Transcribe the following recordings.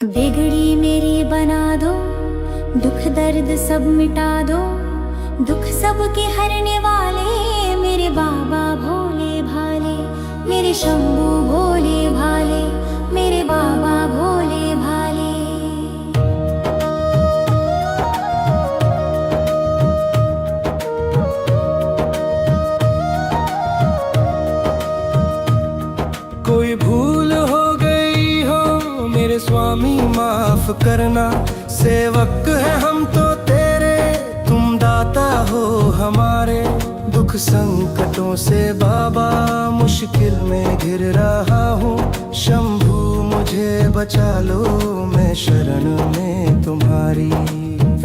बिगड़ी मेरी बना दो, दुख दर्द सब मिटा दो। दुख सबके हरने वाले मेरे बाबा भोले भाले, मेरे शंभू भोले भाले, मेरे बाबा भोले भाले। कोई भूल हो गई हो मेरे स्वामी माफ करना। सेवक है हम तो तेरे, तुम दाता हो हमारे। दुख संकटों से बाबा मुश्किल में घिर रहा हूँ। शंभू मुझे बचा लो, मैं शरण में तुम्हारी।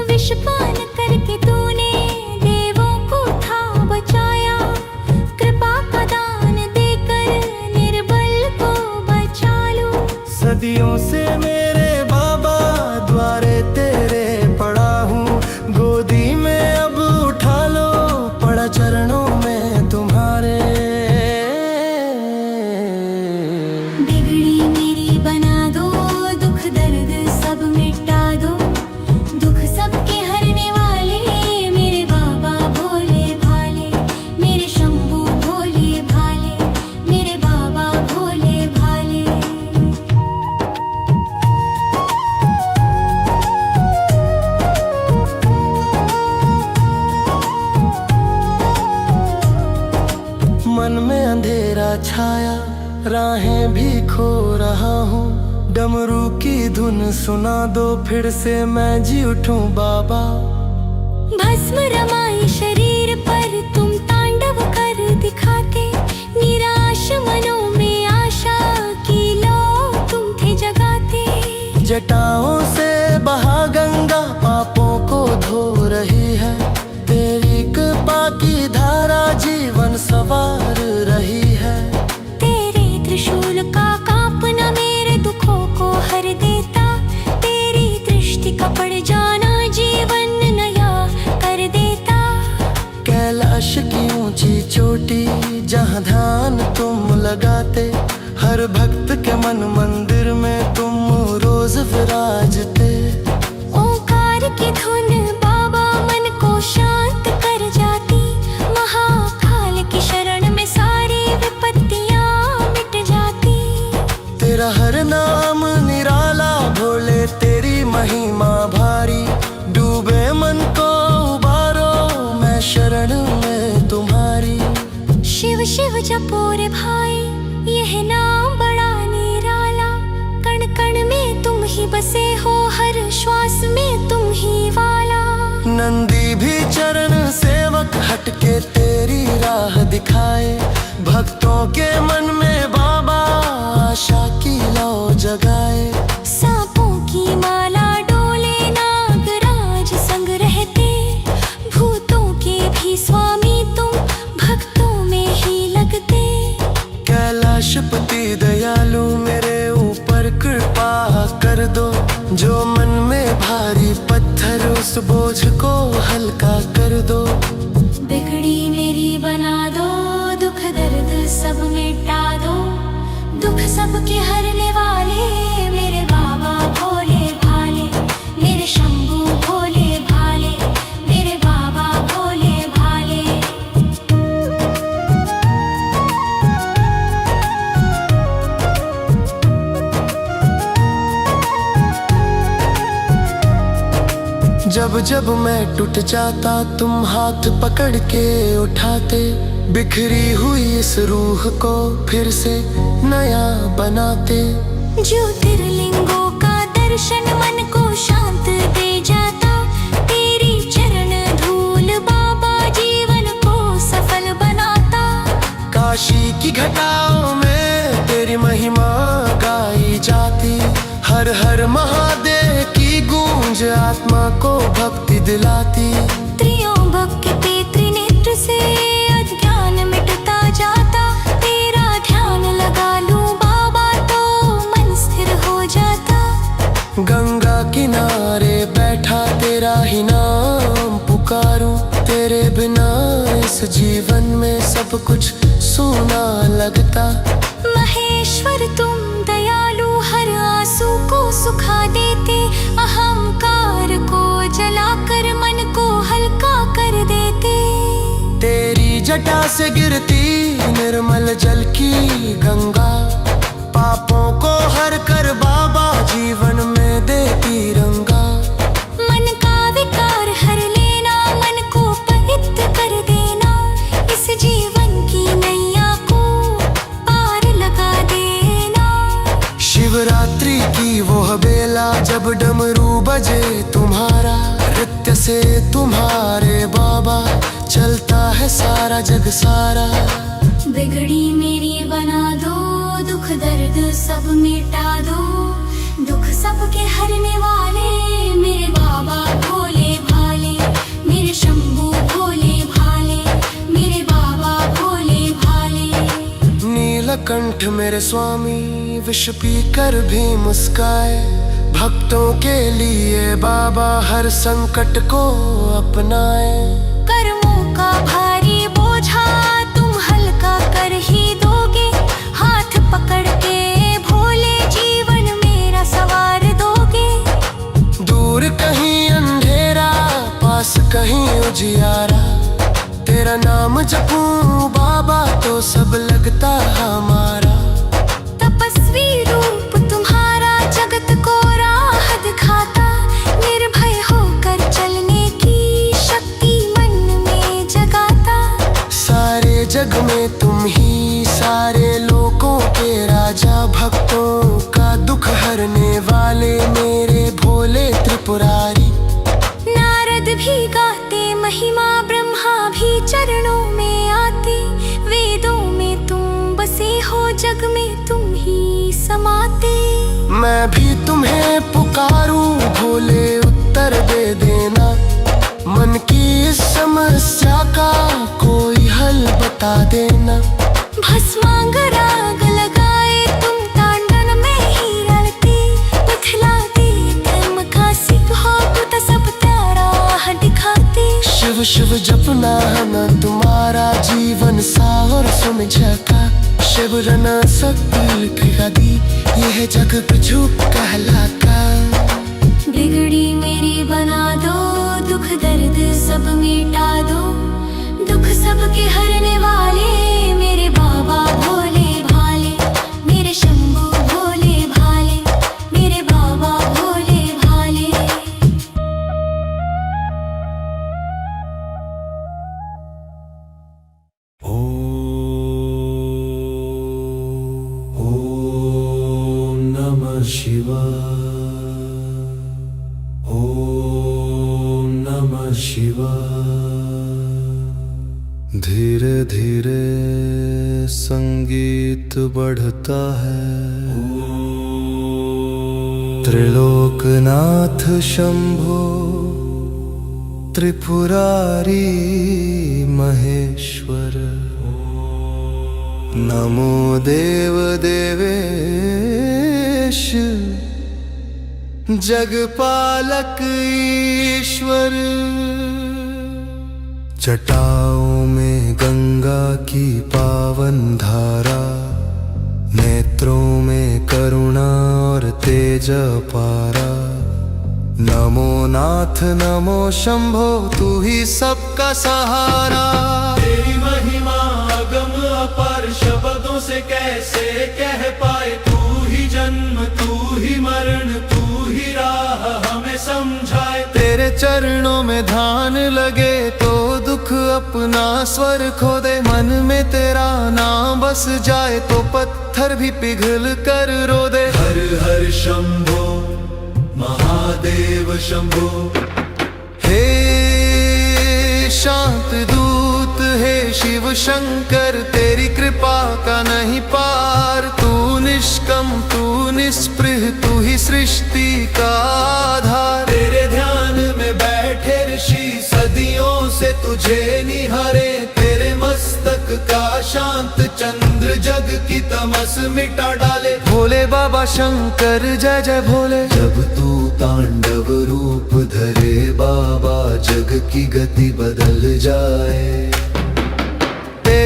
विषपान करके तूने देवों को था बचाया, कृपा का दान देकर निर्बल को बचा लो। सदियों से मेरे बाबा द्वारे तेरे पड़ा हूँ। गोदी में अब उठा लो, पड़ा चरणों में तुम्हारे। बिगड़ी मेरी बना दो, दुख दर्द सब मिटा दो। दुख सबके हरने वाले मेरे बाबा भोले भाले, मेरे शंभू भोले भाले, मेरे बाबा भोले भाले। मन में अंधेरा छाया, राहें भी खो रहा हूँ। डमरू की धुन सुना दो, फिर से मैं जी उठूं बाबा। भस्म रमाई शरीर पर तुम तांडव कर दिखाते। निराश मनों में आशा की लो तुम थे जगाते। जटाओं से बहा गंगा पापों को धो रही है। तेरी कृपा की धारा जीवन सवार रही है। तेरे त्रिशूल का कांपना मेरे दुखों को हर देता। तेरी दृष्टि का पड़ जाना जीवन नया कर देता। कैलाश की ऊंची चोटी जहाँ ध्यान तुम लगाते। हर भक्त के मन मंदिर में तुम रोज विराजते। ओंकार की धुन बाबा मन को शांत कर जाती। महाकाल की शरण में सारी विपत्तियां मिट जाती। तेरा हर नाम निराला भोले, तेरी महिमा भारी। डूबे मन को उबारो, मैं शरण में तुम्हारी। शिव शिव जपो रे भाई, यह नाम बड़ा निराला। कण कण में तुम ही बसे हो, हर श्वास में तुम ही वाला। नंदी भी चरण सेवक हटके तेरी राह दिखाए। भक्तों के मन में बाबा आशा की लौ जगाए। सांपों की माला डोले नागराज संग रहते। भूतों के भी स्वामी तुम भक्तों में ही लगते। कैलाशपति दयालु मेरे ऊपर कृपा कर दो। जो मन में भारी पत्थर उस बोझ को हल्का कर दो। बिगड़ी मेरी बना दो, दुख दर्द सब मिटा दो। दुख सबके हरने वाले मेरे बाबा भोले भाले, मेरे शंभू भोले भाले, मेरे बाबा भोले भाले। जब जब मैं टूट जाता तुम हाथ पकड़ के उठाते। बिखरी हुई इस रूह को फिर से नया बनाते। ज्योतिर्लिंगों का दर्शन मन को शांत दे जाता। तेरी चरण धूल बाबा जीवन को सफल बनाता। काशी की घटाओं में तेरी महिमा गाई जाती। हर हर महादेव की गूंज आत्मा को भक्ति दिलाती। त्रियोंबक के त्रिनेत्र से अज्ञान मिटता जाता। तेरा ध्यान लगा लूं बाबा तो मन स्थिर हो जाता। गंगा किनारे बैठा तेरा ही नाम पुकारूं। तेरे बिना इस जीवन में सब कुछ सूना लगता। महेश्वर तुम दयालु, हर आंसू को सुखा देते, अहंकार को जलाकर मन को हल्का कर देते। तेरी जटा से गिरती निर्मल जल की गंगा, पापों को हर कर बाबा जीवन में देती रंगा। मन का विकार हर लेना, मन को पवित्र कर देना, इस जीवन की नैया को पार लगा देना। शिवरात्रि की वह बेला जब डमरू बजे तुम्हारा, नृत्य से तुम्हारे बाबा चलता है सारा जग सारा। बिगड़ी मेरी बना दो, दुख दर्द सब मिटा दो, दुख सबके हरने वाले मेरे बाबा भोले भाले, मेरे शंभू भोले भाले, मेरे बाबा भोले भाले। नीलकंठ मेरे स्वामी विष पी कर भी मुस्काए, भक्तों के लिए बाबा हर संकट को अपनाए। कर्मों का भारी बोझा तुम हल्का कर ही दोगे, हाथ पकड़ के भोले जीवन मेरा सवार दोगे। दूर कहीं अंधेरा, पास कहीं उजियारा, तेरा नाम जपूं बाबा तो सब लगता हमारा। तपस्वी रूप तुम्हारा जगत को राह दिखाता, निर्भय होकर चलने की शक्ति मन में जगाता। सारे जग में तुम ही सारे लोगों के राजा, भक्तों का दुख हरने वाले मेरे भोले त्रिपुरारी। नारद भी गाते महिमा, ब्रह्मा भी चरणों में आते, वेदों में तुम बसे हो, जग में तुम ही समाते। मैं भी तुम्हें पुकारूं भोले उत्तर दे देना, मन की इस समस्या का कोई हल बता देना। भस्मांग राग लगाए तुम तांडन में ही रलते, दिखलाते कर्म का सिद्ध हो तो सब त्यारा दिखाते। शिव शिव जपना न तुम्हारा जीवन सावर समझा का, शिव रन शक्ति दी यह जग बिजू कहलाता। बिगड़ी मेरी बना दो, दुख दर्द सब मिटा दो, दुख सबके हरने वाले मेरे बाबा भोले भाले, मेरे शंभू भोले भाले, मेरे बाबा भोले भाले। ओम नमः शिवाय, ओम नमः शिवाय। धीरे धीरे संगीत बढ़ता है, त्रिलोकनाथ शंभो त्रिपुरारी महेश्वर, नमो देव देवेश जगपालक ईश्वर। जटाओं में गंगा की पावन धारा, नेत्रों में करुणा और तेज पारा। नमो नाथ नमो शंभो तू ही सबका सहारा। तेरी महिमा अगम अपार, शब्दों से कैसे कह पाए। तू ही जन्म तू ही मरण, तू ही राह हमें समझाए। तेरे चरणों में ध्यान लगे तो दुख अपना स्वर खो दे। मन में तेरा नाम बस जाए तो पत्थर भी पिघल कर रो दे। हर हर शंभो महादेव शंभो। हे शांत दूत हे शिव शंकर, तेरी कृपा का नहीं पार। तू निष्कम तू निस्पृह, तू ही सृष्टि का आधार। तेरे ध्यान में बैठे ऋषि सदियों से तुझे निहारे। तेरे मस्तक का शांत चंद्र जग की तमस मिटा डाले। भोले बाबा शंकर जय जय भोले। जब तू तांडव रूप धरे बाबा, जग की गति बदल जाए।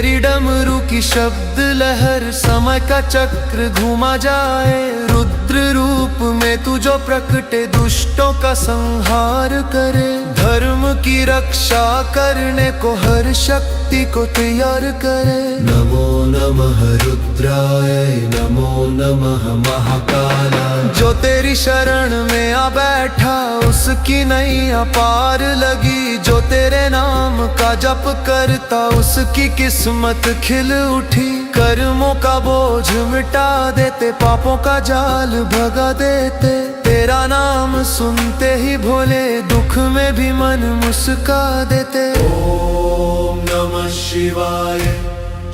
तेरी डमरू की शब्द लहर समय का चक्र घुमा जाए। रुद्र रूप में तू जो प्रकटे दुष्टों का संहार करे। धर्म की रक्षा करने को हर शक्ति को तैयार करे। नमो नमः रुद्राय नमो नमः महाकालाय। जो तेरी शरण में आ बैठा उसकी नैया पार लगी। जो तेरे नाम का जप करता उसकी किस्मत खिल उठी। कर्मों का बोझ मिटा देते पापों का जाल भगा देते। तेरा नाम सुनते ही भोले दुख में भी मन मुस्का देते। ओम नमः शिवाय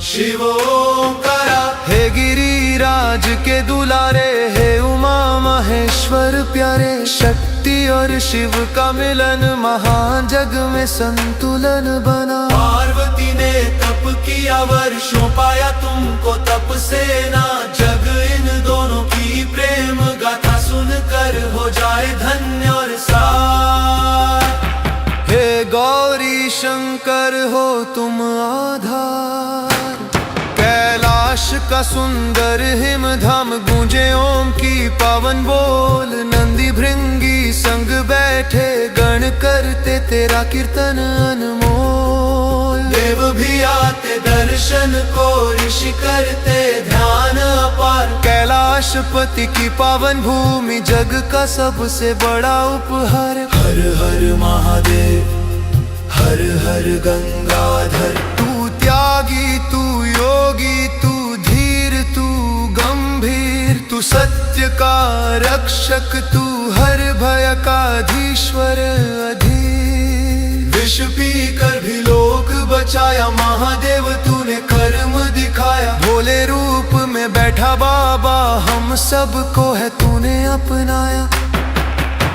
शिव ओंकारा। हे गिरिराज के दुलारे हे उमा महेश्वर प्यारे। शक्ति और शिव का मिलन महान जग में संतुलन बना। पार्वती ने तप किया वर्षों पाया तुमको तप से ना। जग इन दोनों की प्रेम गाथा सुनकर हो जाए धन्य और सार। हे गौरी शंकर हो तुम आधार। कैलाश का सुंदर हिमधाम गूंजे ओम की पावन बोल। नंदी भृंगी संग बैठे गण करते तेरा कीर्तन अनमोल। देव भी आते दर्शन को ऋषि करते ध्यान अपार। कैलाशपति की पावन भूमि जग का सबसे बड़ा उपहार। हर हर महादेव हर हर गंगाधर। तू त्यागी तू योगी तू धीर तू गंभीर। तू सत्य का रक्षक तू हर भय का धीश्वर अधीर। विष पी कर भी लोक बचाया महादेव तूने कर्म दिखाया। भोले रूप में बैठा बाबा हम सबको है तूने अपनाया।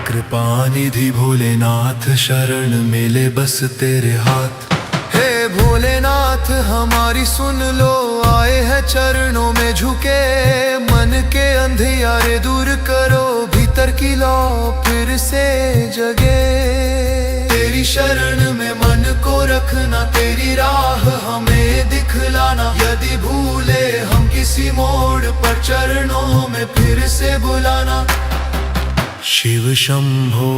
कृपानिधि भोलेनाथ शरण मिले बस तेरे हाथ। हे भोलेनाथ हमारी सुन लो आए हैं चरणों में झुके। मन के अंधियारे दूर करो भीतर की लो फिर से जगे। तेरी शरण में मन को रखना तेरी राह हमें दिखलाना। यदि भूले हम किसी मोड़ पर चरणों में फिर से बुलाना। शिव शंभो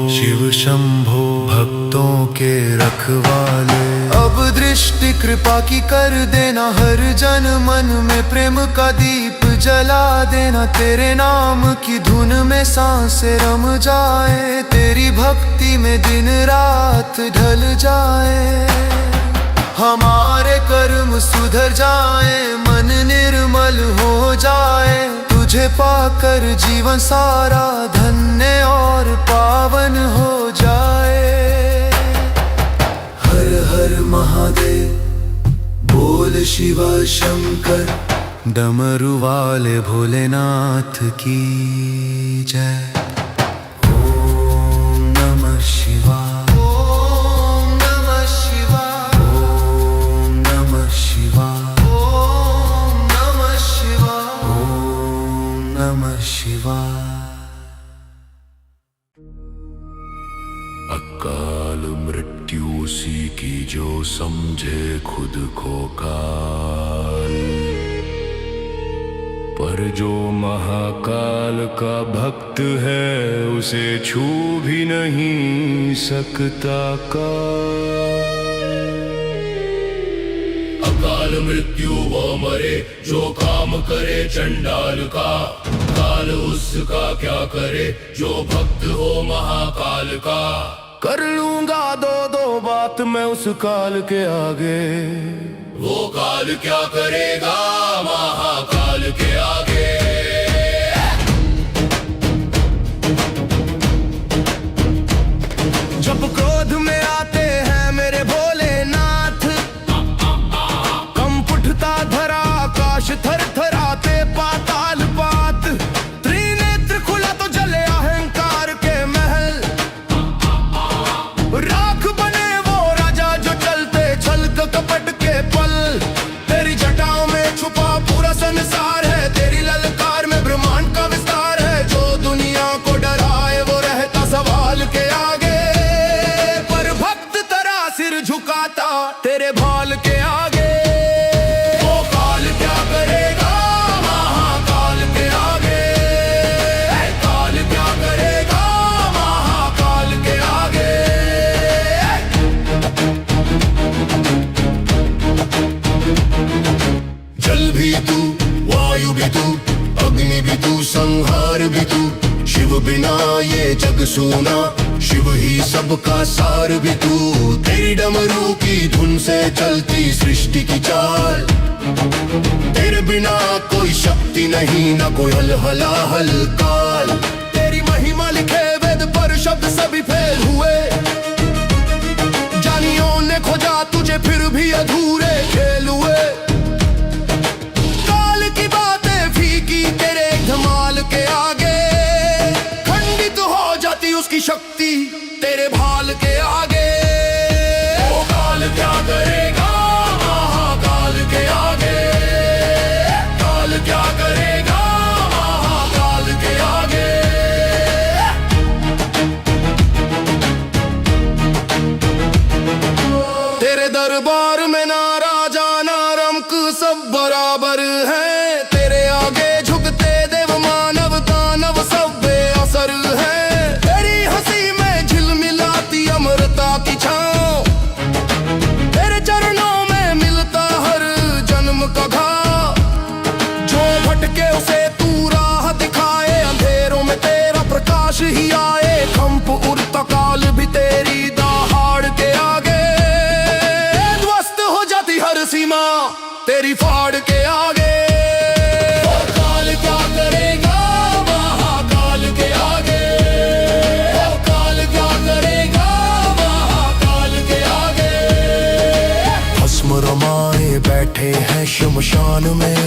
भक्तों के रखवाले। अब दृष्टि कृपा की कर देना। हर जन मन में प्रेम का दीप जला देना। तेरे नाम की धुन में सांसें रम जाए। तेरी भक्ति में दिन रात ढल जाए। हमारे कर्म सुधर जाए मन निर्मल हो जाए। तुझे पाकर जीवन सारा धन्य और पावन हो जाए। हर हर महादेव बोल शिव शंकर। डमरू वाले भोलेनाथ की जय। ओम नमः शिवाय ओम नमः शिवाय ओम नमः शिवाय ओम नमः शिवाय ओम नमः शिवाय। अकाल मृत्यु उसी की जो समझे खुद को काल। पर जो महाकाल का भक्त है उसे छू भी नहीं सकता काल। अकाल मृत्यु वो मरे जो काम करे चंडाल का। काल उसका क्या करे जो भक्त हो महाकाल का। कर लूंगा दो बात मैं उस काल के आगे। वो काल क्या करेगा महाकाल के आगे। जब क्रोध में आते हैं मेरे भोलेनाथ। कंप उठता धरा आकाश थर थराते पाताल पात। त्रिनेत्र खुला तो जले अहंकार के महल। राख बने वो राजा जो चलते छल कपट के पल। तेरी जटाओं में छुपा पूरा संसार है। तेरी बिना ये जग सूना, शिव ही सबका सार भी तू। तेरी डमरू की धुन से चलती सृष्टि की चाल, तेरे बिना कोई शक्ति नहीं, ना कोई हलहला हलकाल। तेरी महिमा लिखे वेद पर शब्द सभी फेल हुए, जानियों ने खोजा तुझे फिर भी अधूरे खेल हुए। काल की बातें फीकी तेरे धमाल के आगे, खंडित हो जाती उसकी शक्ति तेरे भाल के आगे। ओ काल क्या करेगा महाकाल के आगे, काल क्या करेगा महाकाल के आगे। तेरे दरबार में ना राजा ना रंक सब बराबर हैं, तेरे आगे झुकते देव मानव दानव सब बेअसर हैं। तेरी हंसी में झिलमिलाती अमरता की छाँव, तेरे चरणों में मिलता हर जन्म का घाव। जो भटके उसे तू राह दिखाए, अंधेरों में तेरा प्रकाश ही आए। कंप उड़ता काल भी तेरी दहाड़ के आगे, ध्वस्त हो जाती हर सीमा तेरी फाड़ के आगे। और काल क्या करेगा महाकाल के आगे, और काल क्या करेगा महाकाल के आगे। भस्म रमाए बैठे हैं शमशान में,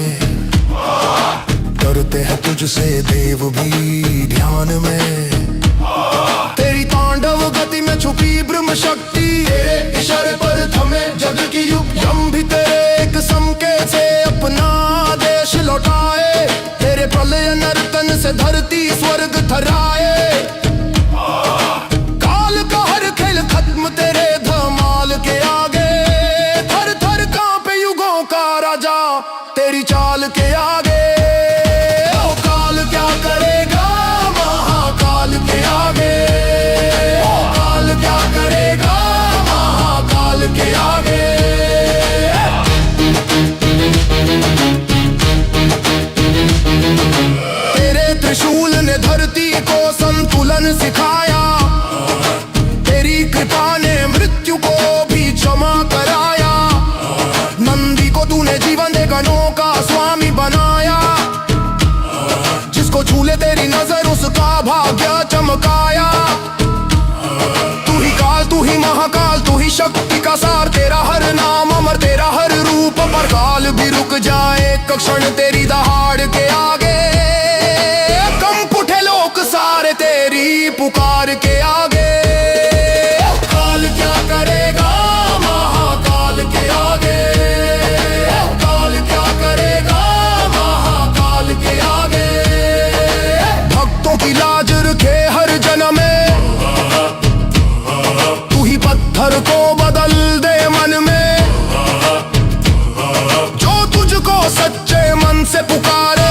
डरते हैं तुझसे देव भी ध्यान में। तेरी तांडव गति में छुपी ब्रह्म शक्ति, तेरे इशारे पर थमे जग की युग। यम भी तेरे एक संकेत से अपना देश लौटाए, तेरे प्रलय नर्तन से धरती स्वर्ग थराए। काल का हर खेल खत्म तेरे धमाल के आगे, थर थर कांपे युगों का राजा तेरी चाल के आगे। ओ काल क्या करेगा महाकाल के आगे, ओ काल क्या करेगा महाकाल के आगे। तेरे त्रिशूल ने धरती को संतुलन सिखाया, तेरी कृपा ने मृत्यु को भी क्षमा कराया। नंदी को तूने जीवन दे गणों का स्वामी बनाया, जिसको छूले तेरी नजर उसका भाग्य चमकाया। तू ही काल तू ही महाकाल तू ही शक्ति का सार, तेरा हर नाम अमर तेरा हर रूप पर। काल भी रुक जाए एक क्षण तेरी दहाड़ के आगे, कंप उठे लोक सारे तेरी पुकार के आगे। काल क्या करेगा महाकाल के आगे, काल क्या करेगा महाकाल के आगे। भक्तों की लाज रखे हर जन्म में, तू ही पत्थर को बदल दे मन में। जो तुझको सच्चे मन से पुकारे,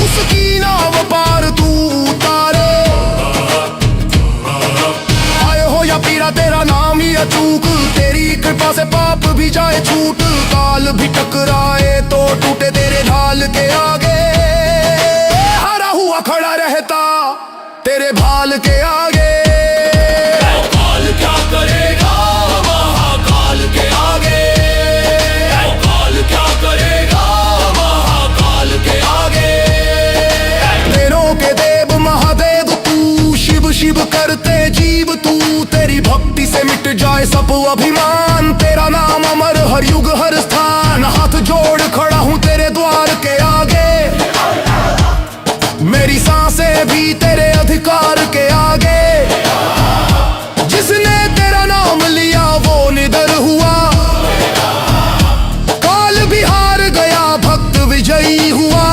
उसकी नाव पार तू उतारे। आए हो या पीरा तेरा नाम ही अचूक, तेरी कृपा से पाप भी जाए छूट। काल भी टकराए तो टूटे तेरे ढाल के आगे, हरा हुआ खड़ा रहता तेरे भाल के आगे। काल क्या करेगा महाकाल के आगे, काल क्या करेगा महाकाल के आगे। तेरों के देव महादेव तू, शिव शिव करते जीव तू। तेरी भक्ति से मिट जाए सब अभिमान, तेरा नाम अमर हर युग हर स्थान। हाथ जोड़ खड़ा हूँ तेरे द्वार के आगे, मेरी सांसें भी तेरे अधिकार के आगे। जिसने तेरा नाम लिया वो निडर हुआ, काल भी हार गया भक्त विजयी हुआ।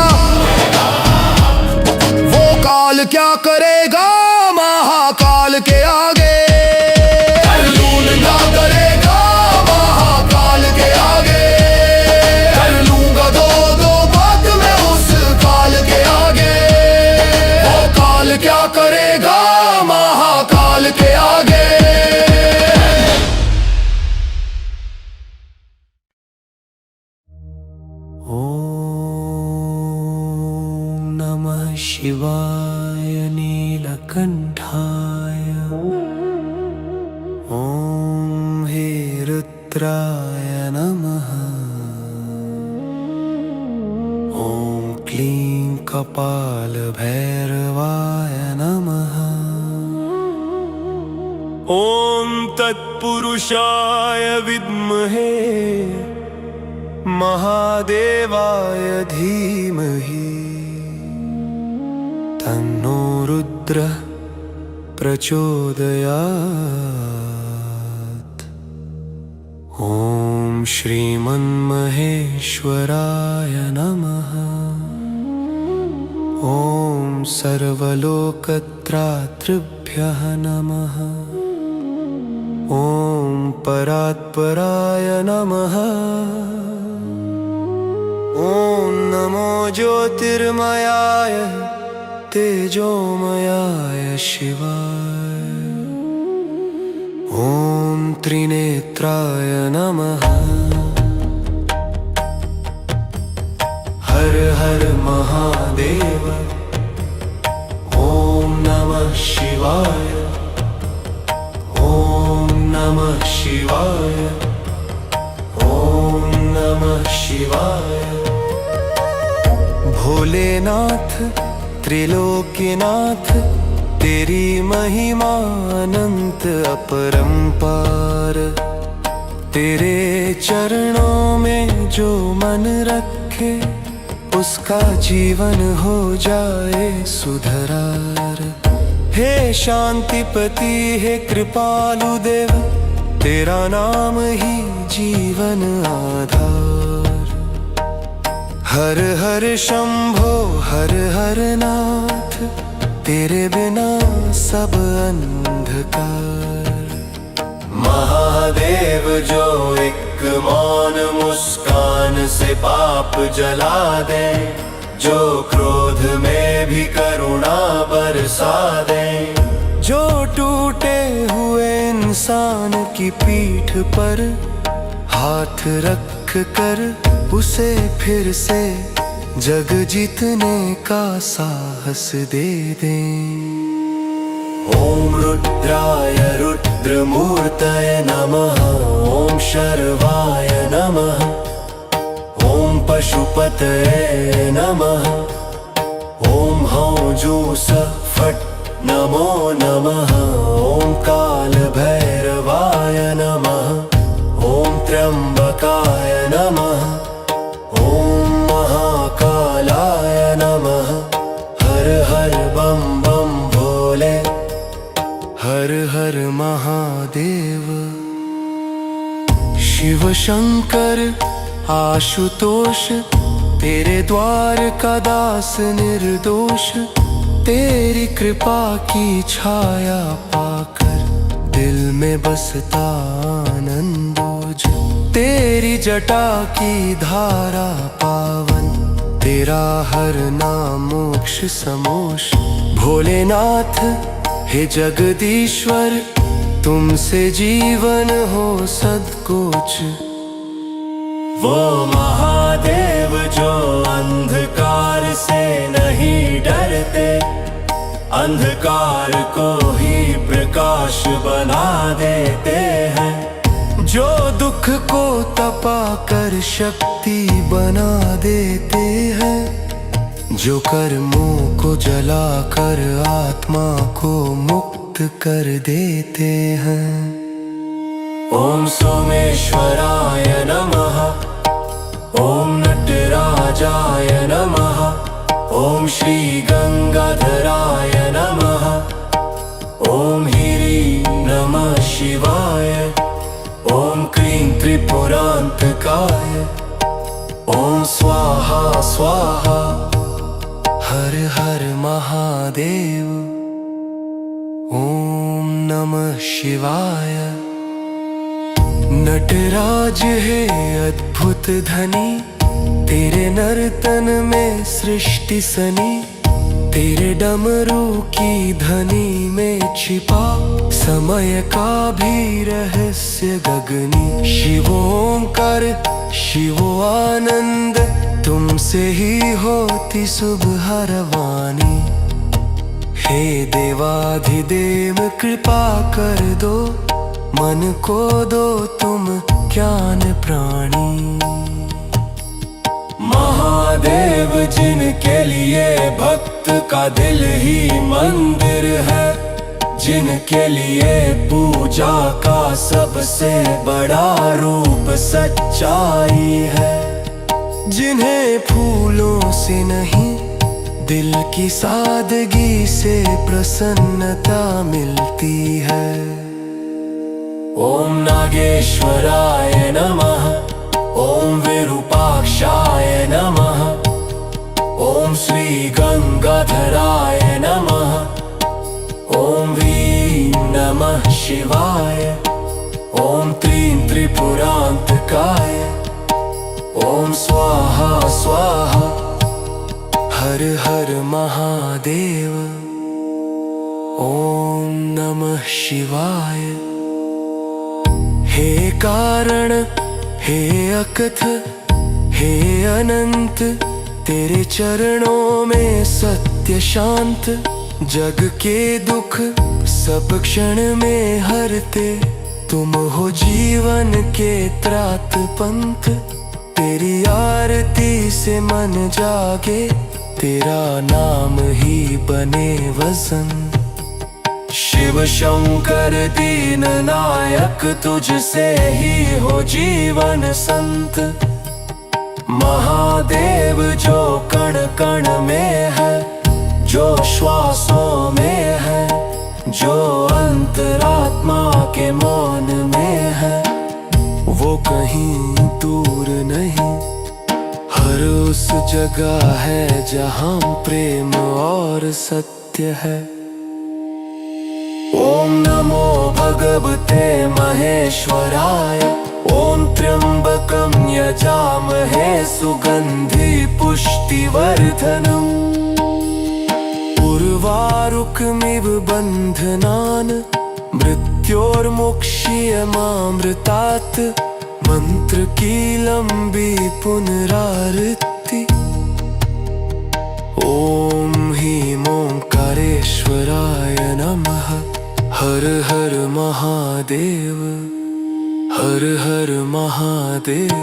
वो काल क्या करेगा महाकाल के आगे, लून ना करेगा महाकाल के आगे। कर लूंगा दो दो बात में उस काल के आगे, वो काल क्या करेगा महाकाल के आगे। ओम नमः शिवाय। नीलकण्ठाय ॐ हे रुद्राय नमः ॐ क्लीं कपालभैरवाय नमः ॐ तत्पुरुषाय विद्महे महादेवाय धीमहि तन्नो रुद्रः प्रचोदयात् ॐ श्रीमन्महेश्वराय नमः ॐ सर्वलोकत्रातृभ्यः नमः ॐ परात्पराय नमः ॐ नमो ज्योतिर्मयाय तेजोमयाय शिवाय ॐ त्रिनेत्राय नमः हर हर महादेव ॐ नमः शिवाय ॐ नमः शिवाय ॐ नमः शिवाय भोलेनाथ त्रिलोकीनाथ तेरी महिमा अनंत अपरंपार तेरे चरणों में जो मन रखे उसका जीवन हो जाए सुधरार हे शांतिपति हे कृपालु देव तेरा नाम ही जीवन आधार हर हर शंभो हर हर नाथ तेरे बिना सब अंधकार महादेव जो एक मौन मुस्कान से पाप जला दे जो क्रोध में भी करुणा बरसा दे जो टूटे हुए इंसान की पीठ पर हाथ रख कर उसे फिर से जग जीतने का साहस दे दे ओम रुद्राय रुद्रमूर्तये नमः ओम शर्वाय नमः ओम पशुपतये नमः ओम हौं जूस फट नमो नमः ओम काल भैरवाय नमः ओम त्र्यंबकाय नमः ओम महाकालाय नमः हर हर बम बम भोले हर हर महादेव शिव शंकर आशुतोष तेरे द्वार का दास निर्दोष तेरी कृपा की छाया पाकर दिल में बसता आनंदोज तेरी जटा की धारा पावन तेरा हर नाम मोक्ष समोष भोलेनाथ हे जगदीश्वर तुमसे जीवन हो सदकुछ वो महादेव जो अंधकार से नहीं डरते अंधकार को ही प्रकाश बना देते हैं जो दुख को तपा कर शक्ति बना देते हैं जो कर्मों को जला कर आत्मा को मुक्त कर देते हैं ओम सोमेश्वराय नमः ओम नटराजाय नमः ओम श्री गंगाधराय नमः ओम ह्रीं नमः शिवाय ओम क्लीं त्रिपुरांतकाय ओम स्वाहा स्वाहा हर हर महादेव ओम नमः शिवाय नटराज है अद्भुत धनी तेरे नर्तन में सृष्टि सनी तेरे डमरू की ध्वनि में छिपा समय का भी रहस्य गगनी शिवो ओंकार शिवो आनंद तुमसे ही होती सुबह रवानी हे देवाधिदेव कृपा कर दो, मन को दो तुम ज्ञान प्राणी। महादेव जिनके लिए भक्त का दिल ही मंदिर है, जिनके लिए पूजा का सबसे बड़ा रूप सच्चाई है, जिन्हें फूलों से नहीं दिल की सादगी से प्रसन्नता मिलती है। ओम नागेश्वराय नमः, ओम विरूपाक्षाय नमः, ओम श्री गंगाधराय नमः, ओम ह्रीं नमः शिवाय, ओम त्रीं त्रिपुरांतकाय, ओम स्वाहा स्वाहा। हर हर महादेव। ओम नमः शिवाय। हे कारण, हे अकथ, हे अनंत, तेरे चरणों में सत्य शांत, जग के दुख सब क्षण में हरते, तुम हो जीवन के त्रात पंथ। तेरी आरती से मन जागे, तेरा नाम ही बने वसन। शिव शंकर दीन नायक, तुझसे ही हो जीवन संत। महादेव जो कण कण में है, जो श्वासों में है, जो अंतरात्मा के मौन में है, वो कहीं दूर नहीं, हर उस जगह है जहां प्रेम और सत्य है। ओम नमो भगवते महेश्वराय। ओम त्र्यंबकं यजामहे सुगंधि पुष्टिवर्धनम्। उर्वारुकमिव बन्धनान् मृत्योर्मुक्ष्यमामृतात्। मंत्र की लंबी पुनरावृत्ति। ओम ह्रीं ओंकारेश्वराय नमः। हर हर महादेव, हर हर महादेव।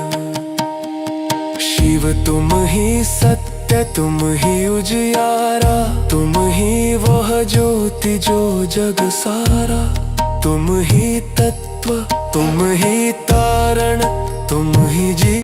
शिव तुम ही सत्य, तुम ही उजियारा, तुम ही वह ज्योति जो जग सारा। तुम ही तत्व, तुम ही तारण, तुम ही जी